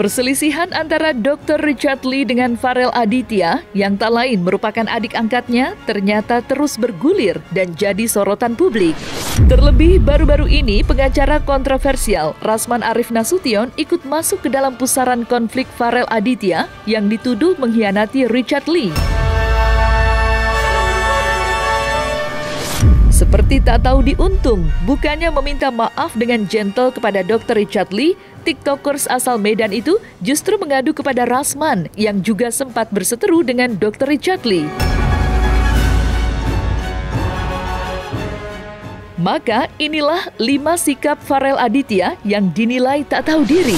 Perselisihan antara Dr. Richard Lee dengan Farel Aditya yang tak lain merupakan adik angkatnya ternyata terus bergulir dan jadi sorotan publik. Terlebih baru-baru ini pengacara kontroversial Rasman Arif Nasution ikut masuk ke dalam pusaran konflik Farel Aditya yang dituduh mengkhianati Richard Lee. Seperti tak tahu diuntung, bukannya meminta maaf dengan gentle kepada Dr. Richard Lee, TikTokers asal Medan itu justru mengadu kepada Rasman yang juga sempat berseteru dengan Dr. Richard Lee. Maka inilah 5 sikap Farel Aditya yang dinilai tak tahu diri.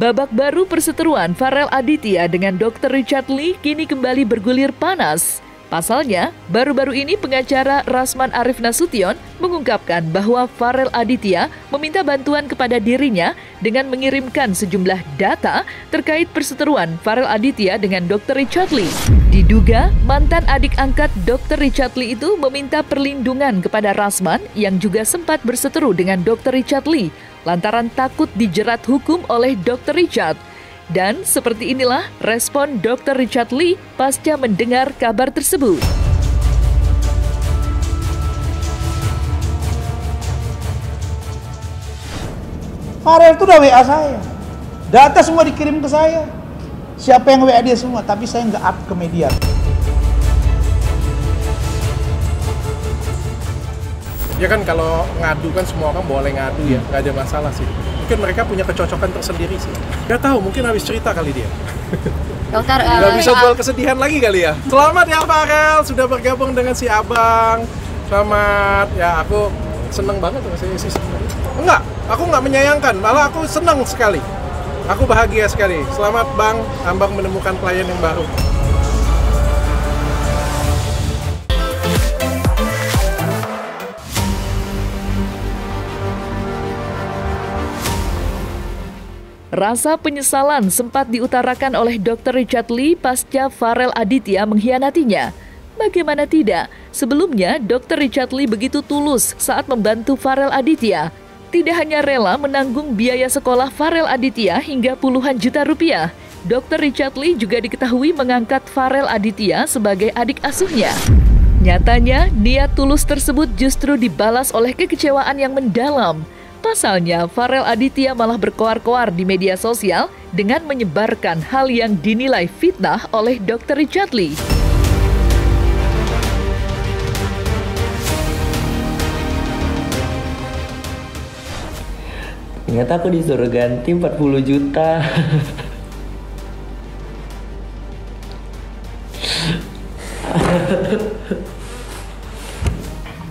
Babak baru perseteruan Farel Aditya dengan Dr. Richard Lee kini kembali bergulir panas. Pasalnya, baru-baru ini pengacara Rasman Arif Nasution mengungkapkan bahwa Farel Aditya meminta bantuan kepada dirinya dengan mengirimkan sejumlah data terkait perseteruan Farel Aditya dengan Dr. Richard Lee. Diduga, mantan adik angkat Dr. Richard Lee itu meminta perlindungan kepada Rasman yang juga sempat berseteru dengan Dr. Richard Lee lantaran takut dijerat hukum oleh Dr. Richard. Dan seperti inilah respon Dr. Richard Lee pasca mendengar kabar tersebut. Farel itu udah WA saya. Data semua dikirim ke saya. Siapa yang WA dia semua, tapi saya nggak up ke media. Ya kan kalau ngadu kan semua orang boleh ngadu ya, nggak ada masalah sih. Mungkin mereka punya kecocokan tersendiri sih. Nggak tahu, mungkin habis cerita kali dia. Dokter, nggak bisa jual kesedihan lagi kali ya. Selamat ya Farel, sudah bergabung dengan si Abang. Selamat, ya aku seneng banget sama saya sih sebenarnya. Enggak, aku nggak menyayangkan, malah aku senang sekali. Aku bahagia sekali. Selamat Bang, Abang menemukan klien yang baru. Rasa penyesalan sempat diutarakan oleh Dr. Richard Lee pasca Farel Aditya mengkhianatinya. Bagaimana tidak, sebelumnya Dr. Richard Lee begitu tulus saat membantu Farel Aditya. Tidak hanya rela menanggung biaya sekolah Farel Aditya hingga puluhan juta rupiah, Dr. Richard Lee juga diketahui mengangkat Farel Aditya sebagai adik asuhnya. Nyatanya, niat tulus tersebut justru dibalas oleh kekecewaan yang mendalam. Pasalnya, Farel Aditya malah berkoar-koar di media sosial dengan menyebarkan hal yang dinilai fitnah oleh Dr. Richard Lee. Ternyata aku disuruh ganti 40 juta.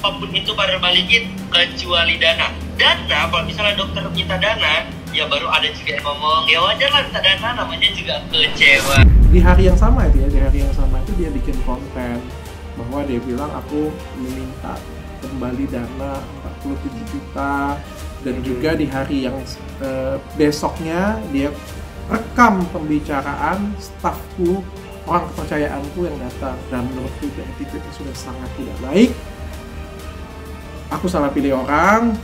Apapun itu pada balikin kecuali dana. Dana, kalau misalnya dokter minta dana, ya baru ada juga yang ngomong, ya wajar lah minta dana, namanya juga kecewa. Di hari yang sama itu ya, di hari yang sama itu dia bikin konten bahwa dia bilang aku meminta kembali dana 47 juta dan juga di hari yang besoknya dia rekam pembicaraan stafku, orang kepercayaanku yang datang, dan menurutku itu sudah sangat tidak baik. Aku salah pilih orang,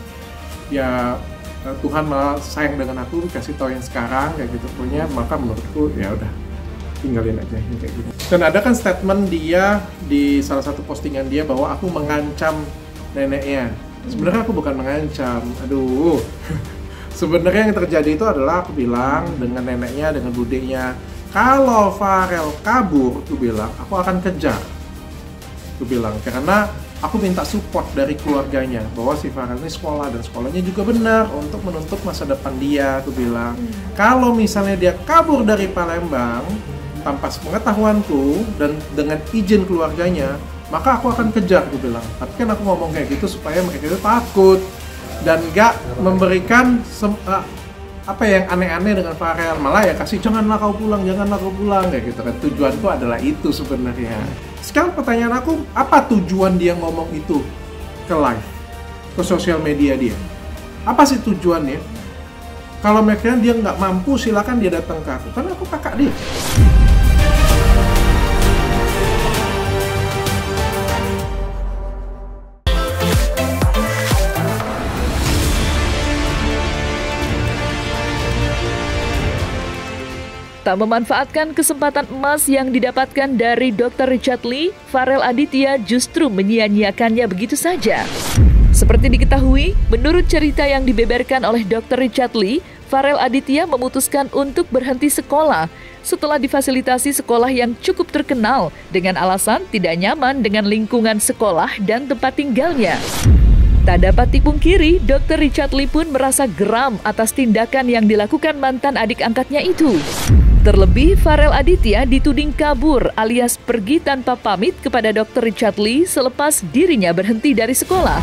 ya Tuhan malah sayang dengan aku, kasih tau yang sekarang kayak gitu punya, maka menurutku ya udah tinggalin aja kayak gitu. Dan ada kan statement dia di salah satu postingan dia bahwa aku mengancam neneknya. Sebenarnya aku bukan mengancam, aduh. Sebenarnya yang terjadi itu adalah aku bilang dengan neneknya, dengan budenya, kalau Farel kabur, aku bilang aku akan kejar. Aku bilang karena aku minta support dari keluarganya bahwa si Farel ini sekolah dan sekolahnya juga benar untuk menuntut masa depan dia. Aku bilang kalau misalnya dia kabur dari Palembang tanpa sepengetahuanku dan dengan izin keluarganya, maka aku akan kejar. Aku bilang, tapi kan aku ngomong kayak gitu supaya mereka itu takut dan gak memberikan apa yang aneh-aneh dengan Farel, malah ya kasih janganlah kau pulang kayak gitu kan. Tujuanku adalah itu sebenarnya. Sekarang pertanyaan aku, apa tujuan dia ngomong itu ke live, ke sosial media dia? Apa sih tujuannya? Kalau mereka dia nggak mampu, silakan dia datang ke aku, karena aku kakak dia. Tak memanfaatkan kesempatan emas yang didapatkan dari Dr. Richard Lee, Farel Aditya justru menyia-nyiakannya begitu saja. Seperti diketahui, menurut cerita yang dibeberkan oleh Dr. Richard Lee, Farel Aditya memutuskan untuk berhenti sekolah setelah difasilitasi sekolah yang cukup terkenal dengan alasan tidak nyaman dengan lingkungan sekolah dan tempat tinggalnya. Tak dapat dipungkiri, Dr. Richard Lee pun merasa geram atas tindakan yang dilakukan mantan adik angkatnya itu. Terlebih, Farel Aditya dituding kabur alias pergi tanpa pamit kepada Dr. Richard Lee selepas dirinya berhenti dari sekolah.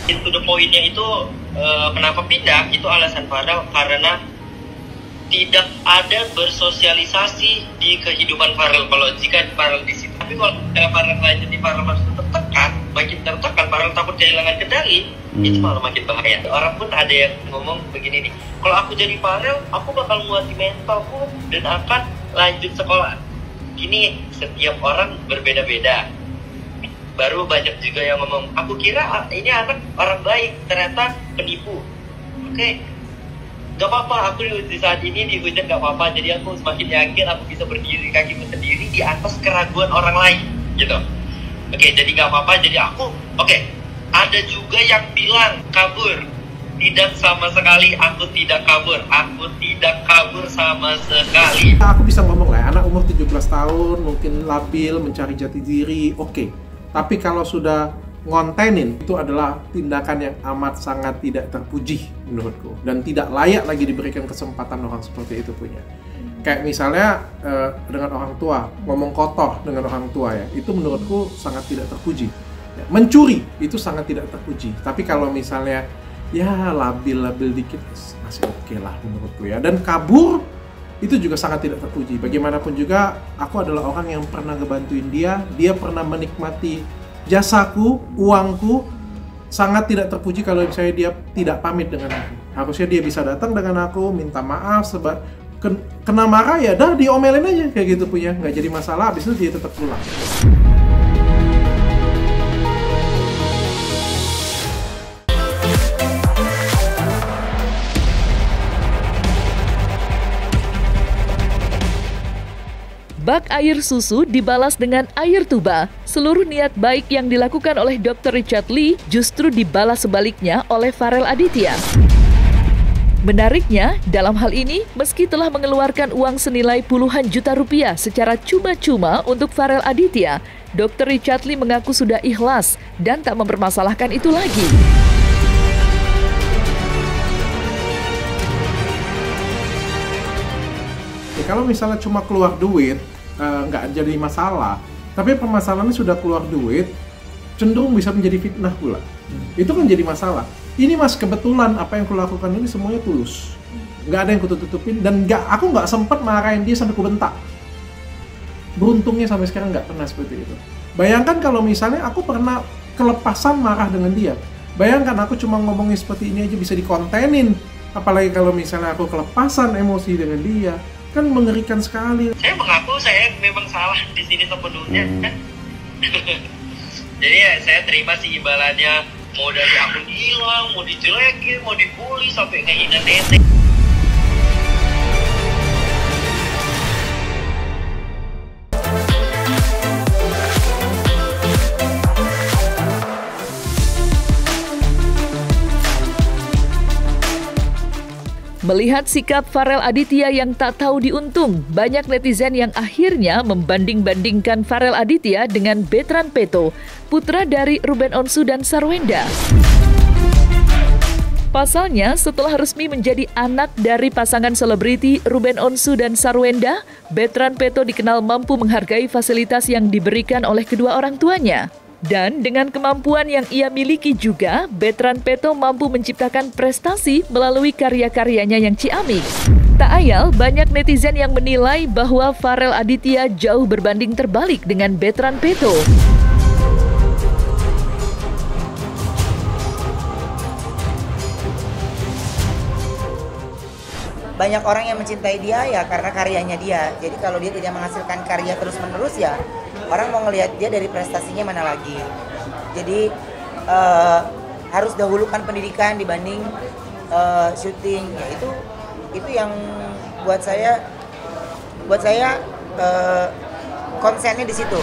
To the point-nya itu kenapa pindah, itu alasan Farel karena tidak ada bersosialisasi di kehidupan Farel. Kalau jika Farel di situ, tapi kalau Farel lanjut di Farel masih tertekan, makin tertekan, Farel takut kehilangan kendali, itu malah makin bahaya. Orang pun ada yang ngomong begini nih, kalau aku jadi Farel, aku bakal nguati mentalku dan akan lanjut sekolah. Gini, setiap orang berbeda-beda. Baru banyak juga yang ngomong, aku kira ini anak orang baik, ternyata penipu. Oke. Gak apa-apa, aku di saat ini dihujat gak apa-apa, jadi aku semakin yakin aku bisa berdiri kakiku sendiri di atas keraguan orang lain, gitu. Oke, jadi gak apa-apa, jadi aku, ada juga yang bilang kabur. Tidak sama sekali, aku tidak kabur sama sekali. Aku bisa ngomong lah, anak umur 17 tahun, mungkin labil, mencari jati diri, oke. Tapi kalau sudah ngontenin, itu adalah tindakan yang amat sangat tidak terpuji menurutku, dan tidak layak lagi diberikan kesempatan orang seperti itu punya. Kayak misalnya dengan orang tua, ngomong kotor dengan orang tua ya, itu menurutku sangat tidak terpuji. Ya, mencuri itu sangat tidak terpuji. Tapi kalau misalnya ya labil dikit masih oke lah menurutku ya. Dan kabur itu juga sangat tidak terpuji. Bagaimanapun juga aku adalah orang yang pernah ngebantuin dia pernah menikmati jasaku, uangku, sangat tidak terpuji kalau misalnya dia tidak pamit dengan aku. Harusnya dia bisa datang dengan aku, minta maaf, kena marah ya dah diomelin aja kayak gitu punya, nggak jadi masalah, habis itu dia tetap pulang. Bak air susu dibalas dengan air tuba. Seluruh niat baik yang dilakukan oleh Dr. Richard Lee justru dibalas sebaliknya oleh Farel Aditya. Menariknya, dalam hal ini, meski telah mengeluarkan uang senilai puluhan juta rupiah secara cuma-cuma untuk Farel Aditya, Dr. Richard Lee mengaku sudah ikhlas dan tak mempermasalahkan itu lagi. Kalau misalnya cuma keluar duit, nggak jadi masalah. Tapi permasalahannya sudah keluar duit, cenderung bisa menjadi fitnah pula. Itu kan jadi masalah. Ini mas, kebetulan apa yang kulakukan ini semuanya tulus. Nggak ada yang kututupin, dan aku nggak sempat marahin dia sampai kubentak. Beruntungnya sampai sekarang nggak pernah seperti itu. Bayangkan kalau misalnya aku pernah kelepasan marah dengan dia. Bayangkan aku cuma ngomongin seperti ini aja bisa dikontenin. Apalagi kalau misalnya aku kelepasan emosi dengan dia. Kan mengerikan sekali. Saya mengaku saya memang salah di sini sepenuhnya. Jadi ya saya terima sih imbalannya, mau dari akun hilang, mau dijelekin, mau dibully sampai ngehina nenek. Melihat sikap Farel Aditya yang tak tahu diuntung, banyak netizen yang akhirnya membanding-bandingkan Farel Aditya dengan Bertrand Peto, putra dari Ruben Onsu dan Sarwenda. Pasalnya, setelah resmi menjadi anak dari pasangan selebriti Ruben Onsu dan Sarwenda, Bertrand Peto dikenal mampu menghargai fasilitas yang diberikan oleh kedua orang tuanya. Dan dengan kemampuan yang ia miliki juga, Bertrand Peto mampu menciptakan prestasi melalui karya-karyanya yang ciamik. Tak ayal, banyak netizen yang menilai bahwa Farel Aditya jauh berbanding terbalik dengan Bertrand Peto. Banyak orang yang mencintai dia ya karena karyanya dia. Jadi kalau dia tidak menghasilkan karya terus-menerus ya, orang mau ngelihat dia dari prestasinya mana lagi. Jadi harus dahulukan pendidikan dibanding syuting. Ya itu yang buat saya konsennya di situ.